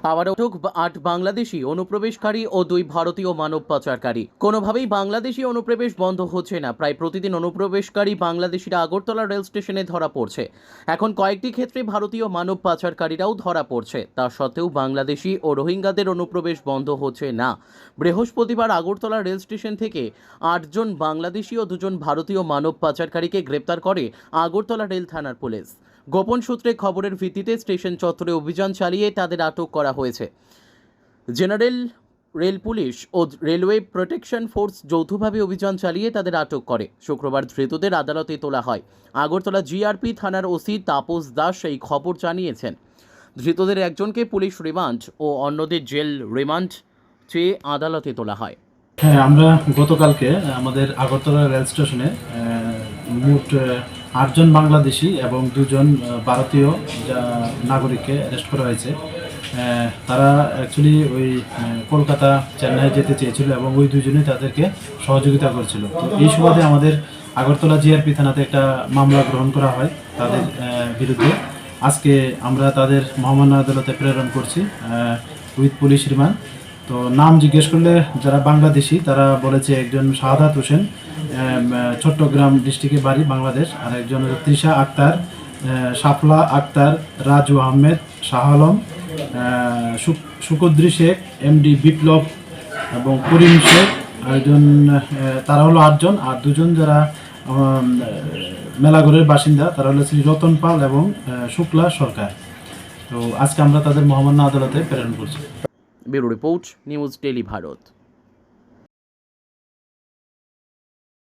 আবারও আটক ৮ বাংলাদেশি অনুপ্রবেশকারী ও ২ ভারতীয় মানব পাচারকারী। কোনোভাবেই বাংলাদেশি অনুপ্রবেশ বন্ধ হচ্ছে না। প্রায় প্রতিদিন অনুপ্রবেশকারী বাংলাদেশিরা আগরতলা রেল স্টেশনে ধরা পড়ছে। এখন কয়েকটি ক্ষেত্রে ভারতীয় মানব পাচারকারীরাও ধরা পড়ছে। তা সত্ত্বেও বাংলাদেশি ও রোহিঙ্গাদের অনুপ্রবেশ বন্ধ হচ্ছে না। বৃহস্পতিবার আগরতলা রেল স্টেশন থেকে ৮ জন বাংলাদেশি ও ২ জন ভারতীয় মানব পাচারকারীকে গ্রেপ্তার করে আগরতলা রেল থানার পুলিশ। গোপন সূত্রে খবরের ভিত্তিতে স্টেশন চত্বরে অভিযান চালিয়ে তাদের আটক করা হয়েছে। জেনারেল রেল পুলিশ ও রেলওয়ে প্রোটেকশন ফোর্স যৌথভাবে অভিযান চালিয়ে তাদের আটক করে। শুক্রবার ধৃতদের আদালতে তোলা হয়। আগরতলা জিআরপি থানার ওসি তাপস দাস এই খবর জানিয়েছেন। ধৃতদের একজনকে পুলিশ রিমান্ড ও অন্যদের জেল রিমান্ড চেয়ে আদালতে তোলা হয়। হ্যাঁ, আমরা গতকালকে আমাদের আগরতলা রেল স্টেশনে মোট ৮ জন বাংলাদেশি এবং ২ জন ভারতীয় নাগরিককে অ্যারেস্ট করা হয়েছে। তারা অ্যাকচুয়ালি ওই কলকাতা চেন্নাই যেতে চেয়েছিল এবং ওই ২ জনই তাদেরকে সহযোগিতা করছিল। তো এই সুবাদে আমাদের আগরতলা জিআরপি থানাতে একটা মামলা গ্রহণ করা হয় তাদের বিরুদ্ধে। আজকে আমরা তাদের মহামান্য আদালতে প্রেরণ করছি উইথ পুলিশ রিমান্ড। তো নাম জিজ্ঞেস করলে যারা বাংলাদেশি তারা বলেছে একজন শাহাদাত হোসেন, চট্টগ্রাম ডিস্ট্রিক্টে বাড়ি, বাংলাদেশ। আর একজন তৃষা আক্তার, সাফলা আক্তার, রাজু আহমেদ, শাহ আলম, সুকদ্রি শেখ, এমডি বিপ্লব এবং করিম শেখ। একজন তারা হলো ৮ জন। আর ২ জন যারা মেলাঘরের বাসিন্দা তারা হলো শ্রী রতন পাল এবং শুক্লা সরকার। তো আজকে আমরা তাদের মহামান্য আদালতে প্রেরণ করছি। Bureau report, news daily Bharat.